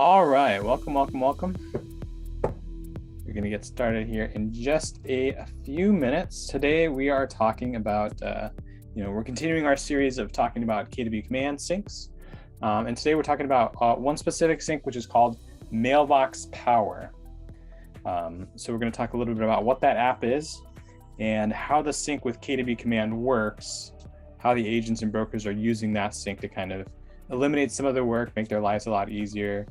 All right, welcome. We're going to get started here in just a few minutes. Today we are talking about, we're continuing our series of talking about KW command syncs. And today we're talking about one specific sync, which is called Mailbox Power. So we're going to talk a little bit about what that app is and how the sync with KW command works, how the agents and brokers are using that sync to kind of eliminate some of their work, make their lives a lot easier,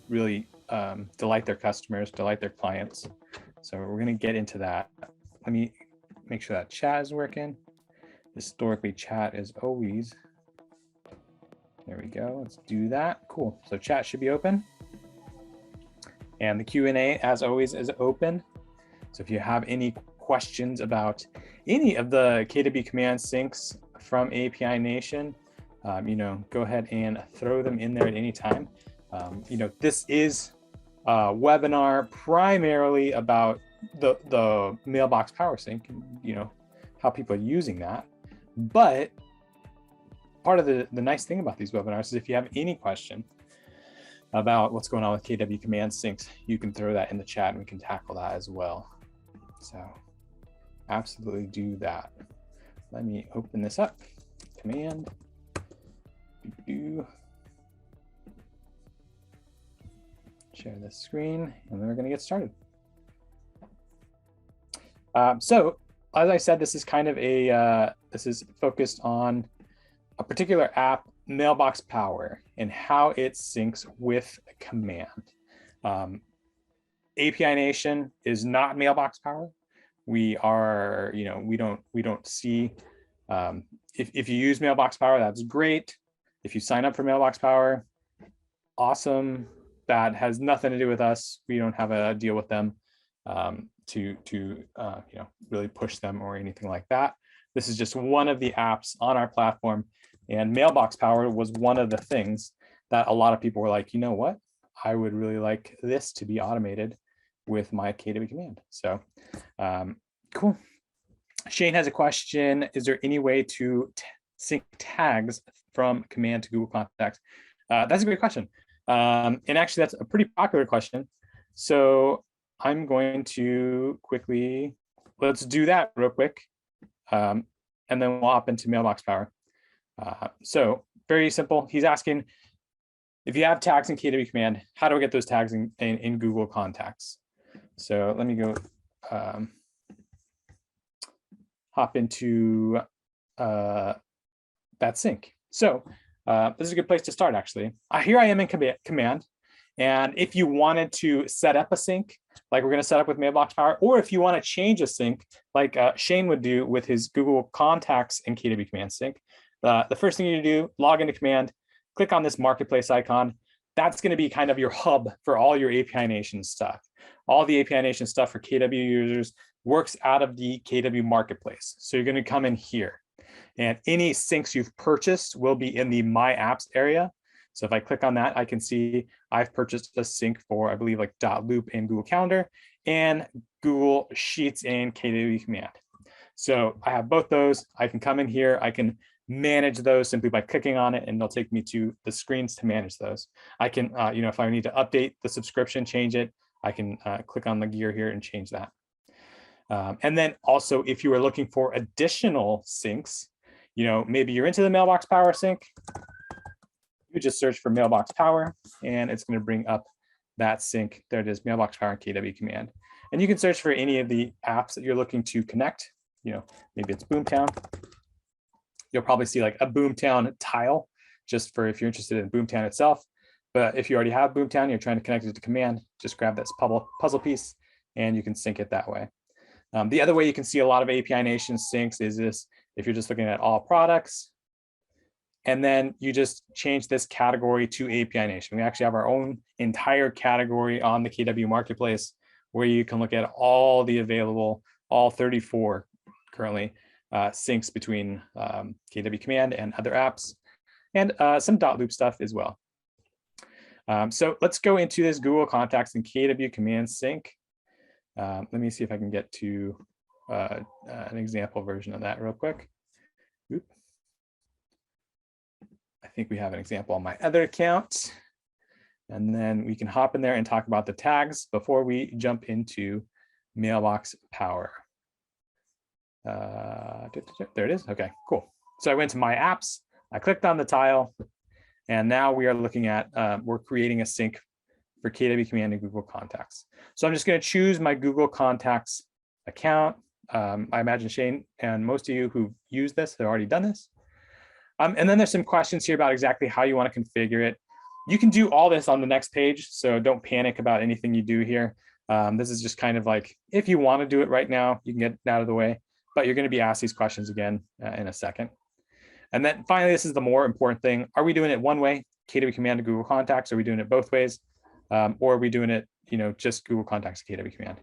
really delight their customers, delight their clients. So we're going to get into that. Let me make sure that chat is working. Historically, chat is always. There we go. Let's do that. Cool. So chat should be open. And the Q&A, as always, is open. So if you have any questions about any of the KW command syncs from API Nation, go ahead and throw them in there at any time. This is a webinar primarily about the Mailbox Power Sync, and, how people are using that. But part of the nice thing about these webinars is if you have any question about what's going on with KW command syncs, you can throw that in the chat and we can tackle that as well. So absolutely do that. Let me open this up. Command. Share this screen, and then we're going to get started. So, as I said, this is kind of this is focused on a particular app, Mailbox Power, and how it syncs with command. API Nation is not Mailbox Power. We are, we don't see. If you use Mailbox Power, that's great. If you sign up for Mailbox Power, awesome. That has nothing to do with us. We don't have a deal with them to really push them or anything like that. This is just one of the apps on our platform, and Mailbox Power was one of the things that a lot of people were like, you know what? I would really like this to be automated with my KW command. So cool. Shane has a question. Is there any way to sync tags from command to Google Contacts? That's a great question. And actually, that's a pretty popular question. So I'm going to quickly, let's do that real quick. And then we'll hop into Mailbox Power. So very simple. He's asking, if you have tags in KW command, how do I get those tags in Google Contacts? So let me go hop into that sync. So this is a good place to start, actually. Here I am in command. And if you wanted to set up a sync, like we're going to set up with Mailbox Power, or if you want to change a sync, like Shane would do with his Google Contacts and KW command sync, the first thing you do, log into command, click on this marketplace icon. That's going to be kind of your hub for all your API Nation stuff. All the API Nation stuff for KW users works out of the KW marketplace. So you're going to come in here. And any syncs you've purchased will be in the My Apps area. So if I click on that, I can see I've purchased a sync for, I believe, like .loop in Google Calendar and Google Sheets and KW Command. So I have both those. I can come in here. I can manage those simply by clicking on it, and it'll take me to the screens to manage those. I can, if I need to update the subscription, change it, I can click on the gear here and change that. And then also, if you are looking for additional syncs, maybe you're into the Mailbox Power sync, you just search for Mailbox Power, and it's going to bring up that sync. There it is, Mailbox Power and KW command. And you can search for any of the apps that you're looking to connect. Maybe it's Boomtown. You'll probably see like a Boomtown tile, just for if you're interested in Boomtown itself. But if you already have Boomtown, you're trying to connect it to command, just grab this puzzle piece, and you can sync it that way. The other way you can see a lot of API Nation syncs is this, if you're just looking at all products, and then you just change this category to API Nation. We actually have our own entire category on the KW Marketplace where you can look at all the available, all 34 currently syncs between KW Command and other apps, and some .loop stuff as well. So let's go into this Google Contacts and KW Command sync. Let me see if I can get to an example version of that real quick. Oop. I think we have an example on my other account. And then we can hop in there and talk about the tags before we jump into Mailbox Power. There it is. Okay, cool. So I went to My Apps, I clicked on the tile, and now we are looking at, we're creating a sync for KW Command and Google Contacts. So I'm just going to choose my Google Contacts account. I imagine Shane and most of you who use this have already done this. And then there's some questions here about exactly how you want to configure it. You can do all this on the next page, so don't panic about anything you do here. This is just kind of like, if you want to do it right now, you can get it out of the way, but you're going to be asked these questions again in a second. And then finally, this is the more important thing. Are we doing it one way, KW Command to Google Contacts? Are we doing it both ways? Or are we doing it, just Google Contacts to KW Command?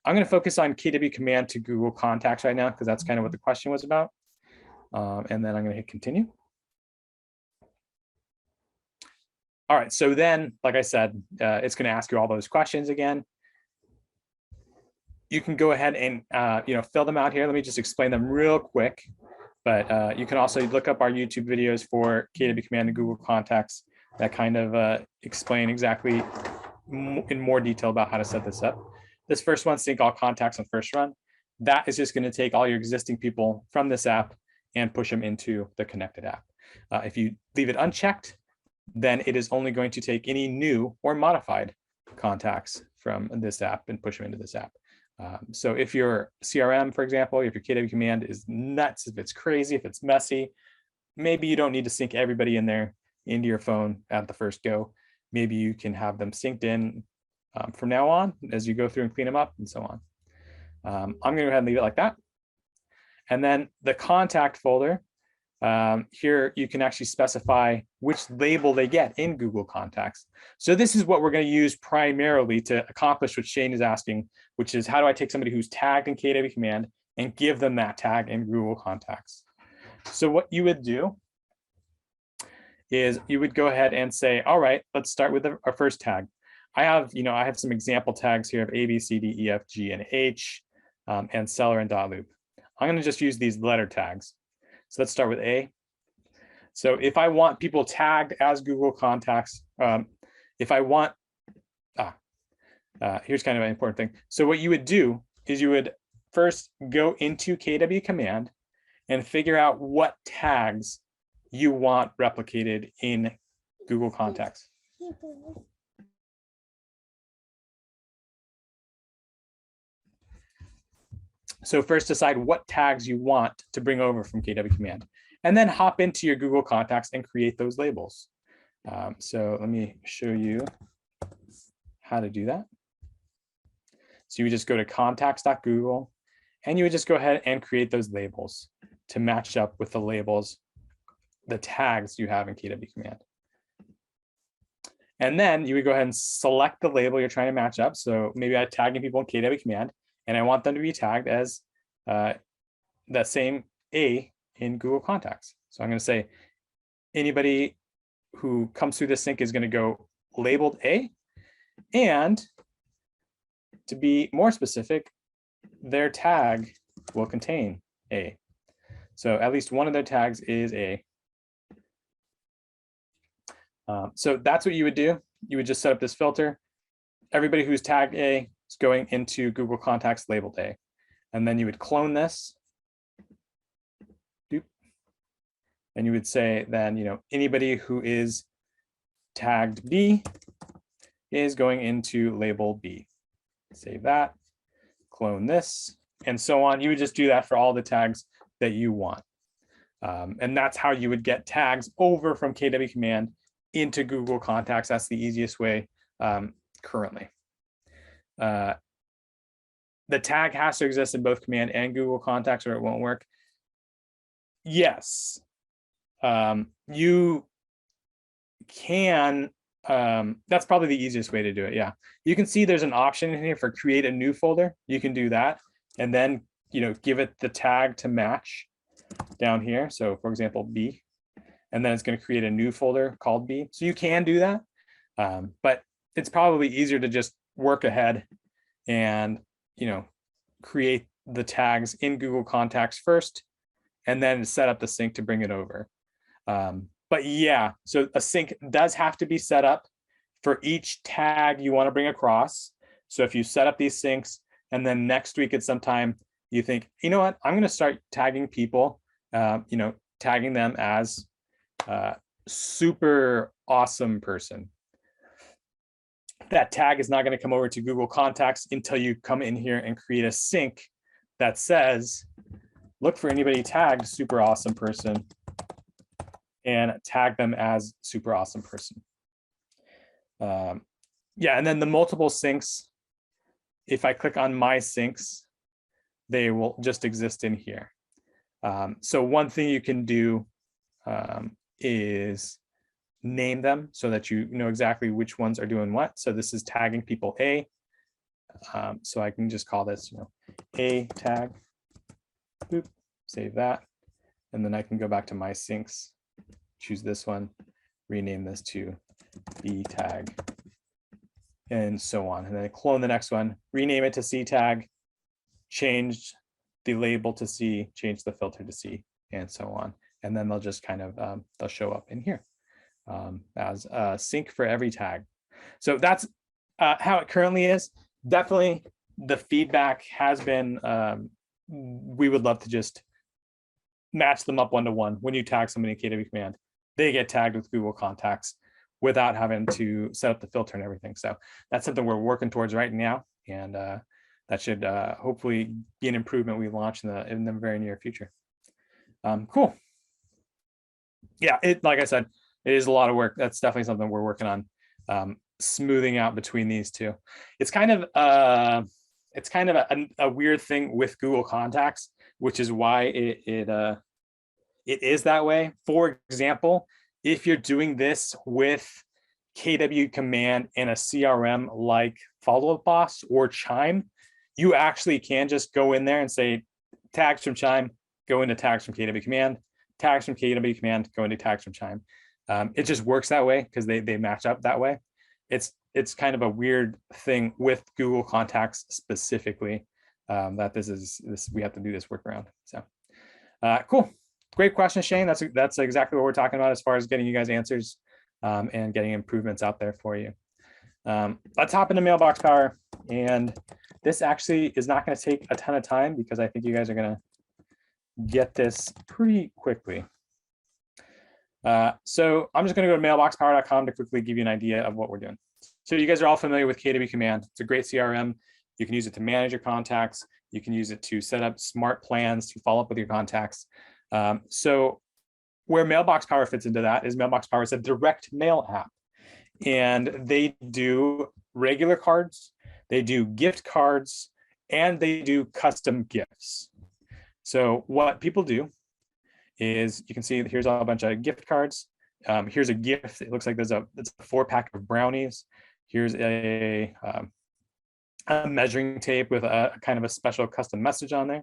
I'm going to focus on KW Command to Google Contacts right now, because that's kind of what the question was about. And then I'm going to hit continue. All right, so then, like I said, it's going to ask you all those questions again. You can go ahead and fill them out here. Let me just explain them real quick. But you can also look up our YouTube videos for KW Command and Google Contacts that kind of explain exactly in more detail about how to set this up. This first one, sync all contacts on first run. That is just going to take all your existing people from this app and push them into the connected app. If you leave it unchecked, then it is only going to take any new or modified contacts from this app and push them into this app. So if your CRM, for example, if your KW Command is nuts, if it's crazy, if it's messy, maybe you don't need to sync everybody in there into your phone at the first go. Maybe you can have them synced in from now on as you go through and clean them up and so on. I'm going to go ahead and leave it like that. And then the contact folder, here you can actually specify which label they get in Google Contacts. So this is what we're going to use primarily to accomplish what Shane is asking, which is how do I take somebody who's tagged in KW Command and give them that tag in Google Contacts. So what you would do is you would go ahead and say, all right, let's start with our first tag. I have some example tags here of A, B, C, D, E, F, G, and H, and seller and dot loop. I'm going to just use these letter tags. So let's start with A. So if I want people tagged as Google Contacts, if I want, here's kind of an important thing. So what you would do is you would first go into KW Command and figure out what tags you want replicated in Google Contacts. So first decide what tags you want to bring over from KW Command, and then hop into your Google Contacts and create those labels. So let me show you how to do that. So you would just go to contacts.google, and you would just go ahead and create those labels to match up with the labels, the tags you have in KW Command. And then you would go ahead and select the label you're trying to match up. So maybe I'm tagging people in KW Command, and I want them to be tagged as that same A in Google Contacts. So I'm going to say anybody who comes through this sync is going to go labeled A, and to be more specific, their tag will contain A. So at least one of their tags is A. So that's what you would do. You would just set up this filter. Everybody who's tagged A is going into Google Contacts labeled A. And then you would clone this. And you would say then, anybody who is tagged B is going into label B. Save that, clone this, and so on. You would just do that for all the tags that you want. And that's how you would get tags over from KW Command into Google Contacts. That's the easiest way currently. The tag has to exist in both Command and Google Contacts or it won't work. Yes, you can, that's probably the easiest way to do it. Yeah, you can see there's an option in here for create a new folder. You can do that and then give it the tag to match down here. So for example, B, and then it's going to create a new folder called B. So you can do that, but it's probably easier to just work ahead and create the tags in Google Contacts first, and then set up the sync to bring it over. But yeah, so a sync does have to be set up for each tag you want to bring across. So if you set up these syncs and then next week at some time you think, you know what, I'm going to start tagging people, tagging them as super awesome person. That tag is not going to come over to Google Contacts until you come in here and create a sync that says, look for anybody tagged super awesome person and tag them as super awesome person. And then the multiple syncs, if I click on my syncs, they will just exist in here. So one thing you can do is name them so that you know exactly which ones are doing what. So this is tagging people A. So I can just call this, A tag, boop, save that. And then I can go back to my syncs, choose this one, rename this to B tag, and so on. And then I clone the next one, rename it to C tag, change the label to C, change the filter to C, and so on. And then they'll just kind of, they'll show up in here as a sync for every tag. So that's how it currently is. Definitely the feedback has been, we would love to just match them up one-to-one. When you tag somebody in KW Command, they get tagged with Google Contacts without having to set up the filter and everything. So that's something we're working towards right now. And that should hopefully be an improvement we launch in the very near future. Cool. Yeah, like I said, it is a lot of work. That's definitely something we're working on, smoothing out between these two. It's kind of a weird thing with Google Contacts, which is why it is that way. For example, if you're doing this with KW Command and a CRM like Follow Up Boss or Chime, you actually can just go in there and say tags from Chime, go into tags from KW Command, tags from KW Command, go into tags from Chime. It just works that way because they match up that way. It's kind of a weird thing with Google Contacts specifically, that we have to do this workaround. So cool. Great question, Shane. That's exactly what we're talking about as far as getting you guys answers and getting improvements out there for you. Let's hop into Mailbox Power. And this actually is not going to take a ton of time because I think you guys are going to get this pretty quickly. So I'm just going to go to mailboxpower.com to quickly give you an idea of what we're doing. So you guys are all familiar with KW Command. It's a great CRM. You can use it to manage your contacts. You can use it to set up smart plans to follow up with your contacts. So where Mailbox Power fits into that is Mailbox Power is a direct mail app. And they do regular cards, they do gift cards, and they do custom gifts. So what people do is, you can see here's a bunch of gift cards. Here's a gift. It looks like it's a 4-pack of brownies. Here's a measuring tape with a kind of a special custom message on there.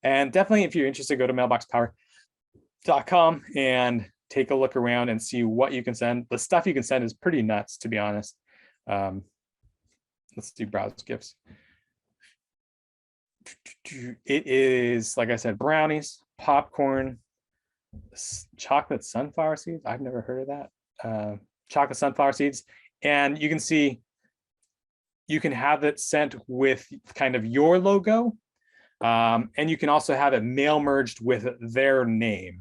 And definitely, if you're interested, go to mailboxpower.com and take a look around and see what you can send. The stuff you can send is pretty nuts, to be honest. Let's do browse gifts. It is, like I said, brownies, popcorn, chocolate sunflower seeds. I've never heard of that. Chocolate sunflower seeds. And you can see, you can have it sent with kind of your logo. And you can also have it mail merged with their name.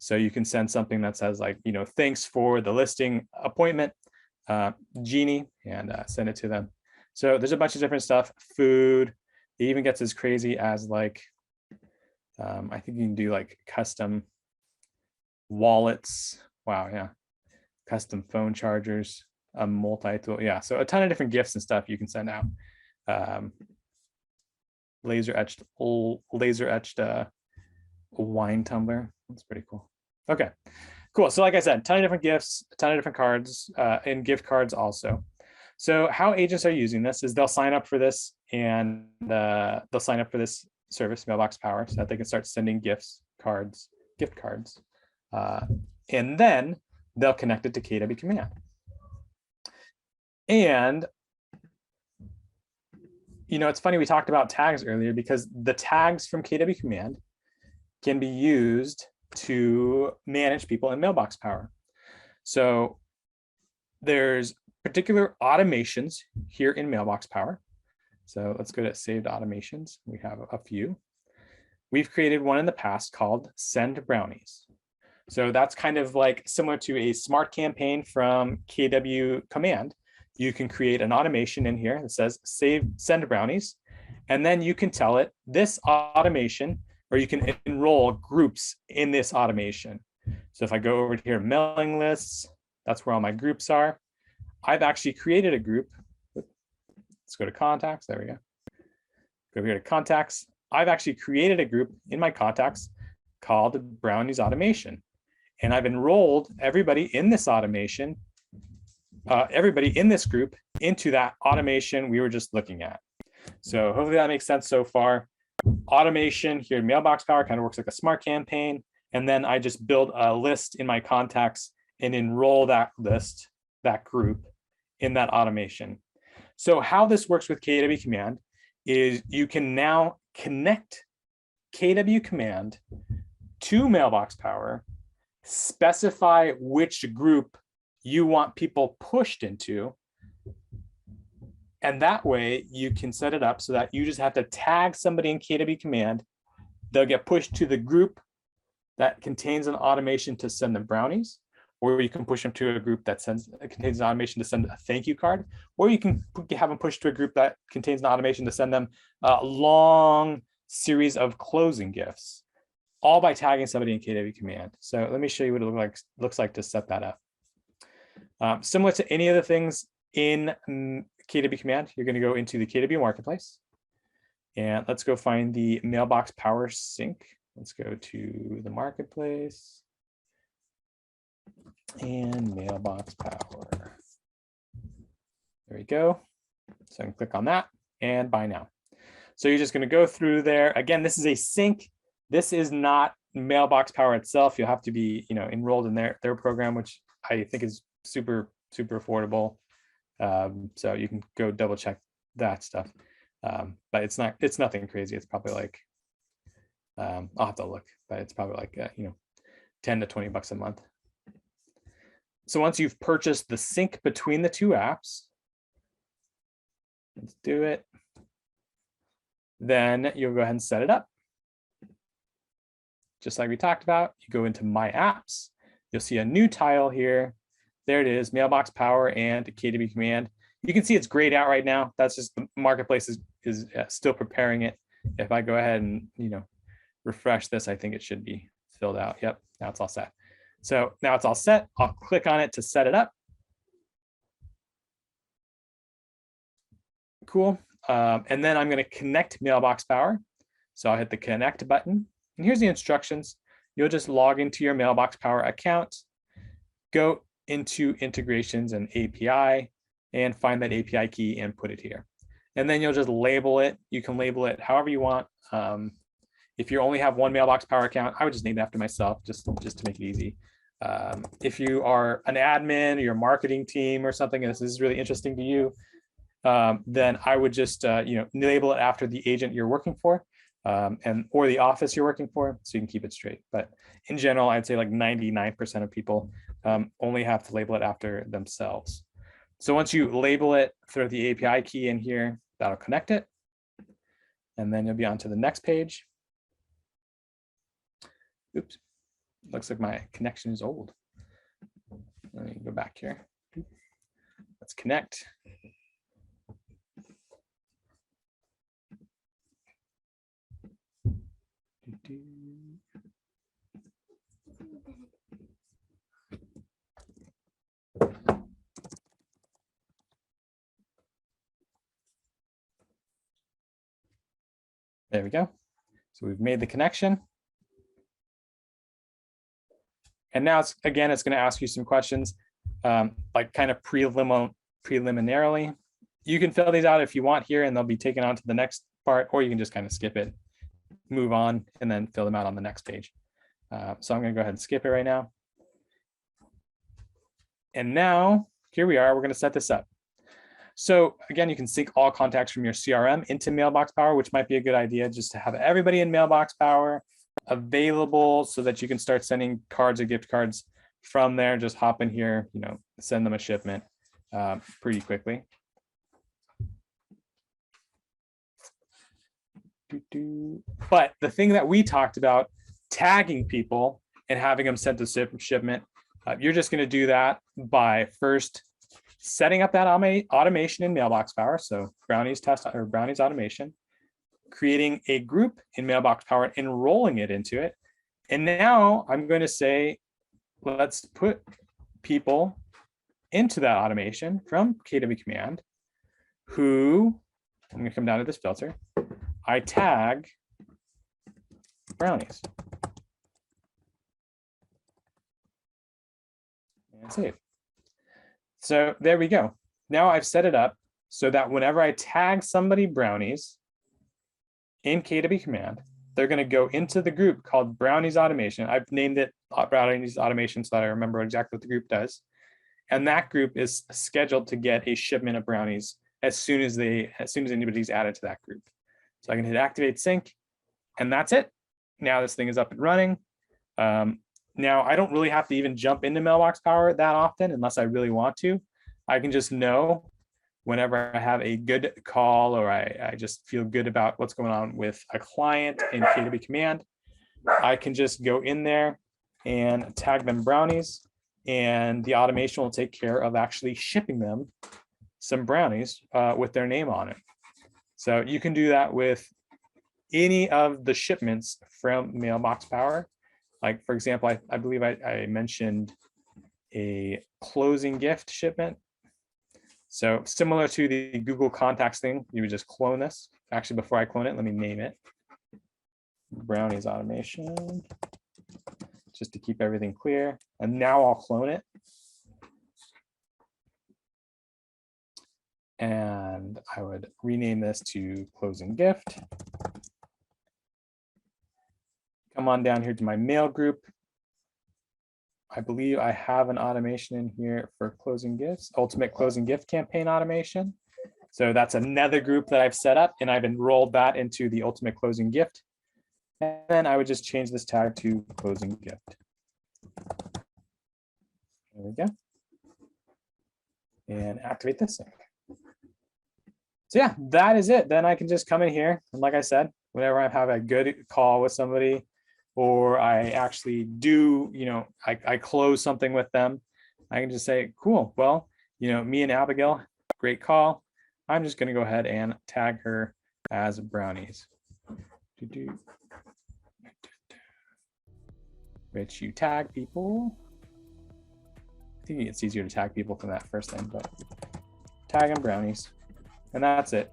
So you can send something that says like, thanks for the listing appointment, Jeannie, and send it to them. So there's a bunch of different stuff, food. It even gets as crazy as like, I think you can do like custom wallets. Wow, yeah. Custom phone chargers, a multi-tool. Yeah, so a ton of different gifts and stuff you can send out. Laser etched wine tumbler. That's pretty cool. Okay, cool. So like I said, a ton of different gifts, a ton of different cards, and gift cards also. So how agents are using this is they'll sign up for this, and they'll sign up for this service, Mailbox Power, so that they can start sending gifts, cards, gift cards, and then they'll connect it to KW Command. And it's funny, we talked about tags earlier because the tags from KW Command can be used to manage people in Mailbox Power. So there's particular automations here in Mailbox Power. So let's go to saved automations. We have a few. We've created one in the past called send brownies. So that's kind of like similar to a smart campaign from KW command. You can create an automation in here that says send brownies, and then you can tell it this automation, or you can enroll groups in this automation. So if I go over here, mailing lists, that's where all my groups are. I've actually created a group. Let's go to contacts. There we go. Go here to contacts. I've actually created a group in my contacts called Brownies Automation. And I've enrolled everybody in this automation, everybody in this group into that automation we were just looking at. So hopefully that makes sense so far. Automation here in Mailbox Power kind of works like a smart campaign. And then I just build a list in my contacts and enroll that list, that group in that automation. So how this works with KW command is you can now connect KW command to Mailbox Power, specify which group you want people pushed into. And that way you can set it up so that you just have to tag somebody in KW command. They'll get pushed to the group that contains an automation to send them brownies, or you can push them to a group that contains an automation to send a thank you card, or you can have them pushed to a group that contains an automation to send them a long series of closing gifts, all by tagging somebody in KW command. So let me show you what it looks like to set that up. Similar to any of the things in KW command, you're going to go into the KW marketplace, and let's go find the Mailbox Power sync. Let's go to the marketplace and Mailbox Power. There we go. So I can click on that and buy now. So you're just going to go through there. Again, this is a sync. This is not Mailbox Power itself. You'll have to be, enrolled in their program, which I think is super affordable. So you can go double check that stuff. But it's nothing crazy. It's probably like, I'll have to look, but it's probably like, 10 to 20 bucks a month. So once you've purchased the sync between the two apps, let's do it. Then you'll go ahead and set it up. Just like we talked about, you go into My Apps. You'll see a new tile here. There it is, Mailbox Power and KW command. You can see it's grayed out right now. That's just the marketplace is still preparing it. If I go ahead and refresh this, I think it should be filled out. Yep, now it's all set. So now it's all set. I'll click on it to set it up. Cool. And then I'm going to connect Mailbox Power. So I'll hit the connect button. And here's the instructions. You'll just log into your Mailbox Power account, go into integrations and API, and find that API key and put it here. And then you'll just label it. You can label it however you want. If you only have one Mailbox Power account, I would just name it after myself, just to make it easy. If you are an admin or your marketing team or something, and this is really interesting to you, then I would just label it after the agent you're working for, or the office you're working for, so you can keep it straight. But in general, I'd say like 99% of people only have to label it after themselves. So once you label it, throw the API key in here, that'll connect it. And then you'll be on to the next page. Oops, looks like my connection is old. Let me go back here. Let's connect. There we go. So we've made the connection. And now it's going to ask you some questions, like kind of preliminarily. You can fill these out if you want here, and they'll be taken on to the next part, or you can just kind of skip it, move on, and then fill them out on the next page. So I'm going to go ahead and skip it right now. And now here we are. We're going to set this up. So again, you can sync all contacts from your CRM into Mailbox Power, which might be a good idea, just to have everybody in Mailbox Power available so that you can start sending cards or gift cards from there. Just hop in here, send them a shipment, pretty quickly. But the thing that we talked about, tagging people and having them sent to shipment, you're just going to do that by first setting up that automation in Mailbox Power. So Brownies test or Brownies automation, creating a group in Mailbox Power, enrolling it into it. And now I'm going to say, let's put people into that automation from KW command who, I'm going to come down to this filter. I tag Brownies. And save. So there we go. Now I've set it up so that whenever I tag somebody Brownies in KW command, they're going to go into the group called Brownies Automation. I've named it Brownies Automation so that I remember exactly what the group does. And that group is scheduled to get a shipment of Brownies as soon as anybody's added to that group. So I can hit activate sync, and that's it. Now this thing is up and running. Now I don't really have to even jump into Mailbox Power that often unless I really want to. I can just know whenever I have a good call or I just feel good about what's going on with a client in KW command, I can just go in there and tag them Brownies, and the automation will take care of actually shipping them some Brownies with their name on it. So you can do that with any of the shipments from Mailbox Power. Like, for example, I believe I mentioned a closing gift shipment. So similar to the Google Contacts thing, you would just clone this. Actually, before I clone it, let me name it Brownies Automation, just to keep everything clear. And now I'll clone it. And I would rename this to closing gift. Come on down here to my mail group. I believe I have an automation in here for closing gifts, ultimate closing gift campaign automation. So that's another group that I've set up, and I've enrolled that into the ultimate closing gift. And then I would just change this tag to closing gift. There we go. And activate this thing. So yeah, that is it. Then I can just come in here. And like I said, whenever I have a good call with somebody, or I actually do, I close something with them, I can just say, cool, well, me and Abigail, great call. I'm just going to go ahead and tag her as Brownies. Which you tag people. I think it's easier to tag people from that first thing, but tag them Brownies. And that's it.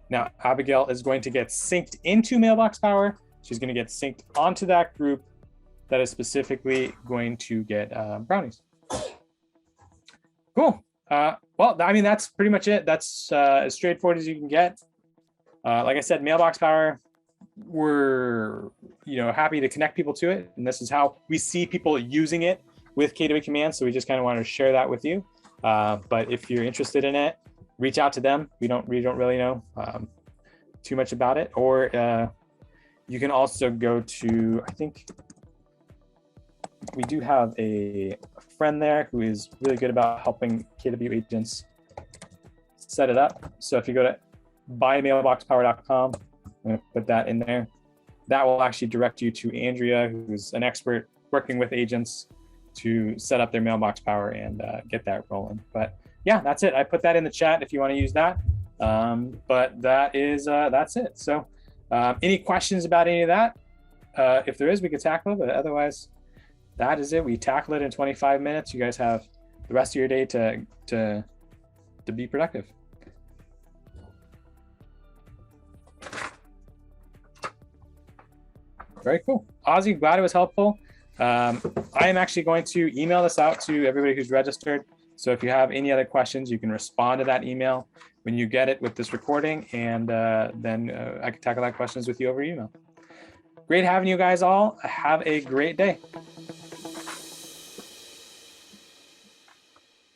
Now, Abigail is going to get synced into Mailbox Power. She's going to get synced onto that group that is specifically going to get Brownies. Cool. Well, I mean, that's pretty much it. That's as straightforward as you can get. Like I said, Mailbox Power, we're happy to connect people to it. And this is how we see people using it with KW Command. So we just kind of wanted to share that with you. But if you're interested in it, reach out to them. We don't really know too much about it. Or you can also go to, I think we do have a friend there who is really good about helping KW agents set it up. So if you go to buymailboxpower.com, I'm going to put that in there. That will actually direct you to Andrea, who's an expert working with agents to set up their Mailbox Power and get that rolling. But yeah, that's it. I put that in the chat if you want to use that. But that's it. So any questions about any of that? If there is, we could tackle it, but otherwise, that is it. We tackle it in 25 minutes. You guys have the rest of your day to be productive. Very cool. Ozzy, glad it was helpful. I am actually going to email this out to everybody who's registered. So if you have any other questions, you can respond to that email when you get it with this recording, and then I can tackle that questions with you over email. Great having you guys all. Have a great day.